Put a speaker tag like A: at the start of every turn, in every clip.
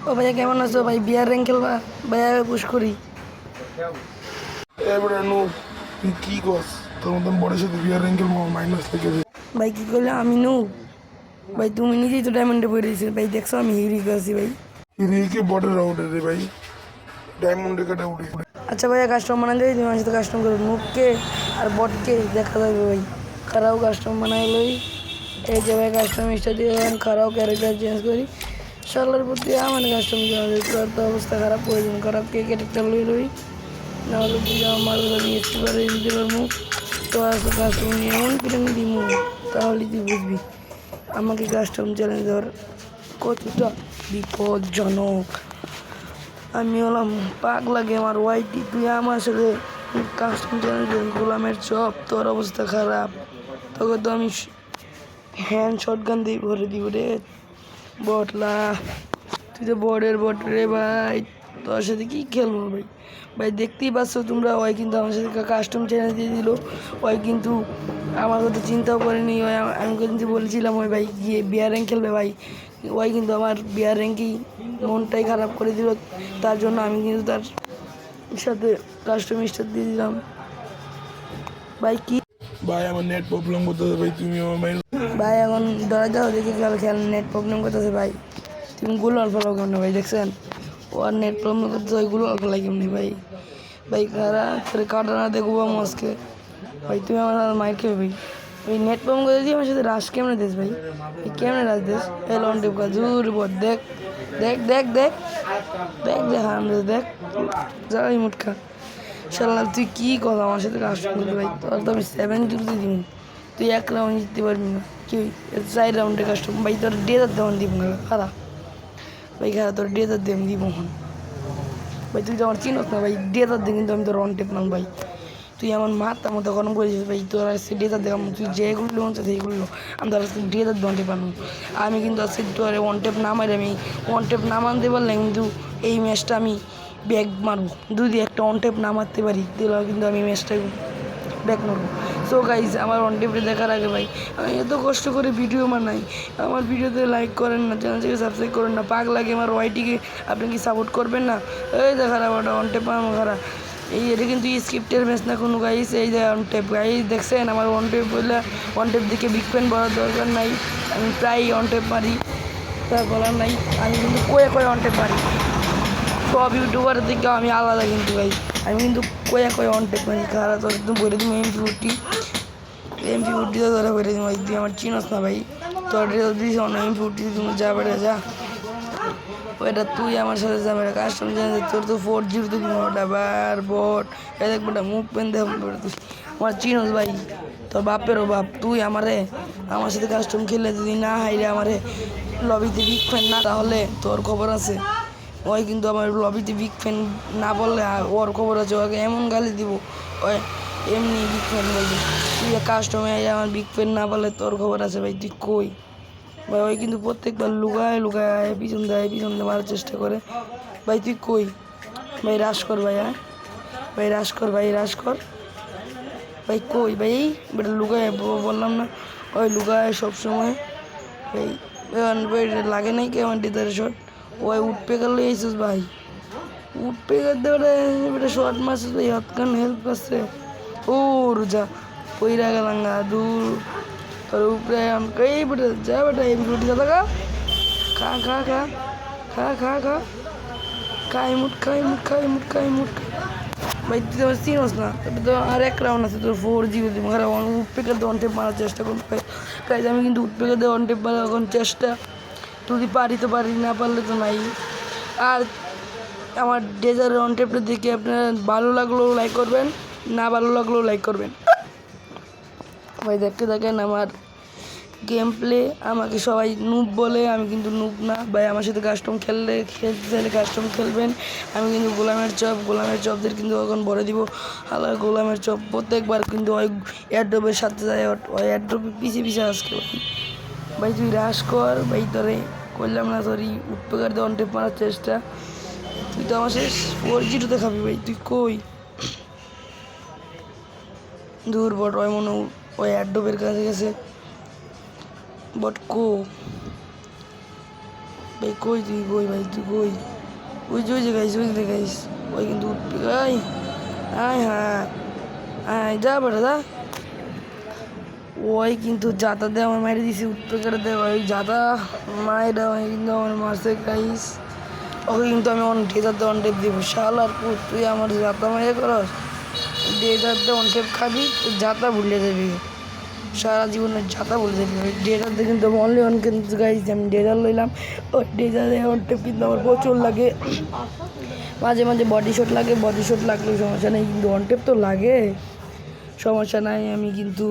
A: ও ভাইয়া কেমন আছো ভাই? বিয়ার র্যাঙ্ক খেলবা? ভাইয়া পুশ করি।
B: এবারে নু তুই কি করস? তোর মতন বড়ের সাথে বিয়ার র্যাঙ্কেল মাইনাস থেকে
A: ভাই কি করলে আমি নু? ভাই তুমি নিজেই তো ডায়মন্ডে পড়ে দিয়েছো ভাই, দেখছো আমি হিরিক আছি ভাই।
B: রেখে বর্ডার আউট রে ভাই, ডায়মন্ডে কাটা উঠে।
A: আচ্ছা ভাইয়া কাস্টম বানাই দেয়, তুমি আমার সাথে কাস্টম করো। নুককে আর বটকে দেখা যাবে ভাই, খারাপ কাস্টম বানাই লই। এই যে ভাই কাস্টম স্টার দিয়ে খারাপ ক্যারেক্টার চেঞ্জ করি। শালার প্রতি আমার কাস্টম তোর তো অবস্থা খারাপ করে দিন, খারাপ কে ক্যারেক্টার লই লই নাহলে তুই আমার নিয়ে পারে দিতে পারবো। তো আসলে কাস্টম নিয়ে এমন পিটানি দিমু তাহলে তুই বুঝবি আমাকে কাস্টম চ্যালেঞ্জ দেওয়ার কতটা বিপজ্জনক। আমি হলাম পাগলা গেমার ওয়াইটি, তুই আমার সাথে কাস্টম চ্যালেঞ্জ গোলামের চপ, তোর অবস্থা খারাপ। তোকে তো আমি হ্যান্ড শটগান দিয়ে ভরে দিব রে বটলা। তুই তো বটের বট রে ভাই, তোর সাথে কি খেলবো ভাই? ভাই দেখতেই পাচ্ছ তোমরা, ওই কিন্তু আমার সাথে কাস্টম চ্যালেঞ্জ দিয়ে দিল। ওই কিন্তু আমার কথা চিন্তাও করেনি। ওই আমি কিন্তু বলেছিলাম ওই ভাই গিয়ে বিয়ার র্যাঙ্ক খেলবে ভাই, ওই কিন্তু আমার বিয়ার র্যাঙ্কই মনটাই খারাপ করে দিল। তার জন্য আমি কিন্তু তার সাথে কাস্টম স্টার দিয়ে দিলাম ভাই। কি
B: ভাই আমার নেট প্রবলেম করতেছে ভাই, তুমি আমার মাইন
A: ভাই এখন ধরা যাও দেখি খেল নেট প্রবলেম করতেছে ভাই। তুমি গুলো অল্প কেমন ভাই দেখছেন? ও আর নেট প্রবলেম করতেছে, ওইগুলো অল্প লাগে কেমনি ভাই? ভাই খারা তোর কাটা না দেখবো মস্কে ভাই, তুমি আমার মাইর খেয়ে ভাই। ওই নেট প্রবলেম করে দিয়ে আমার সাথে রাস কেমনে দিস ভাই? কেমনে রাস দিস? এই লন টিপ কা জোর বট দেখ দেখ দেখ দেখ দেখ দেখ হারাম দেখ যাই মুটকা। শালা তুই কি কথা আমার সাথে কাস্টম করতে ভাই? তোর তো আমি 7 জিরোতে দিব, তুই 1 রাউন্ড জিততে পারবি না। কি 4 রাউন্ডে কাস্টম ভাই? তোর ডেজার দেওয়ান দিব না খারা ভাই, খারা তোর ডেজার দিয়ে আমি দিব ভাই। তুই তো আমার চিনস না ভাই, ডেজার দিয়ে কিন্তু আমি তোর অন টেপ নাম ভাই। তুই আমার মাথা মতো গরম করেছিস ভাই, তোর আজকে ডেজার দেখাম, তুই যেগুলো মন চাই সেইগুলো আমি তোর আজকে ডেজার দিয়ে অন টেপ আনবো। আমি কিন্তু আজকে তোর ওয়ান টেপ নামাই, আমি ওয়ান টেপ নামাতে পারলে কিন্তু এই ম্যাচটা আমি ব্যাগ মারবো। যদি একটা অন টেপ না মারতে পারি তাহলে কিন্তু আমি ম্যাচটা ব্যাক মারবো। সো গাইজ আমার অন টেপটা দেখার আগে ভাই, আমি এত কষ্ট করে ভিডিও বানাই, আমার ভিডিওতে লাইক করেন না, চ্যানেলটিকে সাবস্ক্রাইব করেন না। পাক লাগে আমার ওয়াইটিকে, আপনি কি সাপোর্ট করবেন না? এই দেখার আবার অন টেপ আমার খারা এই এটা কিন্তু স্ক্রিপ্টের ম্যাচ না কোনো গাইস। এই যে অন টেপ গাইস দেখছেন আমার অন টেপ বললে, অন টেপ দেখে বিগ ফ্যান বলার দরকার নাই, আমি প্রায় অন টেপ মারি, তা বলার নাই। আমি কিন্তু কয়ে কয়ে অন টেপ মারি, সব ইউটিউবার থেকে আমি আলাদা কিন্তু ভাই। আমি কিন্তু কয়ে কয়ে অন টেপ মারি খারাপ, তোর একদম বলে দিই এমপি ফুটি তো ধরা করে দিই ভাই। তুই আমার চিনস না ভাই, তোর দিস এমপি ফুটি, তুমি যা বেড়ে যা। ওইটা তুই আমার সাথে যাবে কাস্টম জানিস, তোর তো 4 জিরো তো দিব ওটা বার বট। এই দেখ বেটা মুখ পেন দেখ তুই আমার চিনস ভাই, তোর বাপেরও বাপ। তুই আমার সাথে কাস্টম খেললে যদি না হাইরে আমারে লবিতে বিগ ফ্যান না, তাহলে তোর খবর আছে। ওই কিন্তু আমার লবিতে বিগ ফ্যান না বললে ওর খবর আছে, ওকে এমন গালি দিব ওই এমনি বিগ ফ্যান বলবি। তুই কাস্টমে আমার বিগ ফ্যান না বললে তোর খবর আছে ভাই। তুই কই ভাই? ওই কিন্তু প্রত্যেকবার লুকায় লুকায় পিছন দিয়ে মারার চেষ্টা করে ভাই। তুই কই ভাই? রাশ কর ভাই, হ্যাঁ ভাই রাশ কর ভাই, রাশ কর ভাই। কই ভাই? বেটা লুকায় বললাম না, ওই লুকায় সবসময় ভাই। লাগে নাই কি আমার ডিজার শট? ওই উঠপে গেল এইসুস ভাই, উঠপে গেতে বেটা শর্ট মারছিস ভাই, হতখান হেল্প করছে। ও রুজা পইরা গেলাম গা দূর তোর উপরে এই বেটা যা বেটা এই রুটি দাদা খা খা খা খা খা খা খাই মুট খাই মুট খাই মুট খাই মুট ভাই। তুই তো চিনস না, এটা তো আর 1 রাউন্ড আছে তোর 4 জিরো দিব। উঠপেকার দিয়ে অন টেপ মারার চেষ্টা করবো ভাই। আমি কিন্তু উঠপেকার দিয়ে অন টেপ মারার এখন চেষ্টা, যদি পারি তো পারি, না পারলে তো নাই। আর আমার ডেজারের অন টেপটা দেখে আপনার ভালো লাগলেও লাইক করবেন, না ভালো লাগলেও লাইক করবেন ভাই। দেখতে থাকেন আমার গেম প্লে। আমাকে সবাই নুব বলে, আমি কিন্তু নুব না ভাই। আমার সাথে কাস্টম খেলতে চাইলে কাস্টম খেলবেন। আমি কিন্তু গোলামের চপদের কিন্তু এখন ভরে দিব আলাদা। গোলামের চপ প্রত্যেকবার কিন্তু ওই এয়ারড্রপের সাথে যায়, ওই এয়ারড্রপের পিছিয়ে আসকে ভাই। তুই রাশ কর ভাই, তোরে করলাম না সরি উৎপেকার দিয়ে অন টেপ মারার চেষ্টা। তুই তো আমার শেষ 4 জিরোতে খাবি ভাই। তুই কই দূর বট? ওই মনে ওই এয়ারড্রপের কাছে গেছে বট কো ভাই কই তুই কই ভাই তুই কই ওই যে গাইস ওই কিন্তু উঠবি গাই আয় হ্যাঁ আয় যা বেটা যা ওই কিন্তু জাতা দিয়ে আমার মারি দিছে উঠতে করে দেয় ওই জাতা মায়েরা ওই কিন্তু আমার মারছে গাইস ওকে কিন্তু আমি অন ডেজার দিয়ে অন টেপ দিব শাল আর তুই আমার জাতা মারিয়ে করস ডেজার দিয়ে অন টেপ খাবি তুই জাতা ভুলে যাবি সারা জীবনের জাতা ভুলে যাবি ওই ডেজার দিয়ে কিন্তু আমি অনলি অন কিন্তু গাইস আমি ডেজার লইলাম ওই ডেজারে অন টেপ কিন্তু আমার প্রচুর লাগে মাঝে মাঝে বডি শট লাগলেও সমস্যা নেই কিন্তু অন টেপ তো লাগে সমস্যা নাই আমি কিন্তু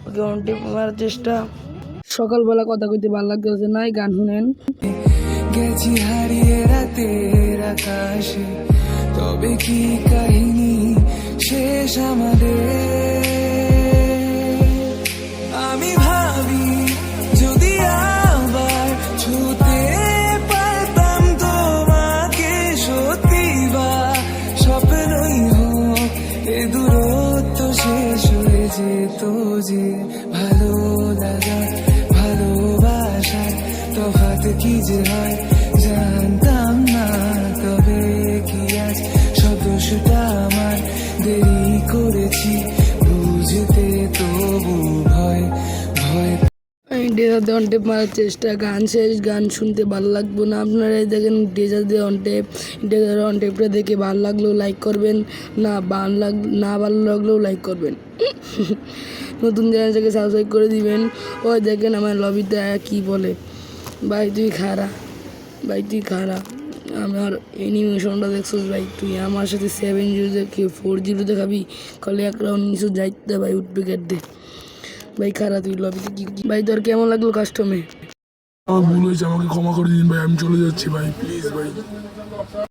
A: ওকে অন টেপ মারার চেষ্টা সকালবেলা কথা কইতে ভালো লাগতেছে নাই গান শুনেন
C: গেছি হারিয়ে রাতের আকাশে তবে কি কাহিনী শেষ আমাদের আমি ভাবি যদি আবার ছুতে পারতাম তোমাকে সত্যি বা স্বপ্নই হোক এ দূরত্ব শেষ হয়ে যেত যে ভালো লাগা ভালোবাসার তফাৎ কি যে হয় জানতাম না তবে কি আজ সব দোষটা আমার দেরি করেছি বুঝতে তবু ভয় ভয়
A: আমি ডেজার দিয়ে অন টেপ মারার চেষ্টা গান শেষ গান শুনতে ভালো লাগবো না আপনারাই দেখেন ডেজার দিয়ে অন টেপ ডেজার অন টেপটা দেখে ভালো লাগলেও লাইক করবেন না ভালো লাগলেও লাইক করবেন নতুন চ্যানেলটাকে সাবস্ক্রাইব করে দিবেন ওই দেখেন আমার লবিতে কি বলে ভাই তুই খারা আমার অ্যানিমেশনটা দেখছিস ভাই তুই আমার সাথে 7-0 কি 4-0 খাবি কলে এক রাউন্ড নিচু যাইতে ভাই উঠবে গেট দে ভাই খারা তুই লবিতে কি ভাই তোর কেমন লাগলো কাস্টমে
B: আমার ভুল হয়েছে আমাকে ক্ষমা করে দিন ভাই আমি চলে যাচ্ছি ভাই প্লিজ ভাই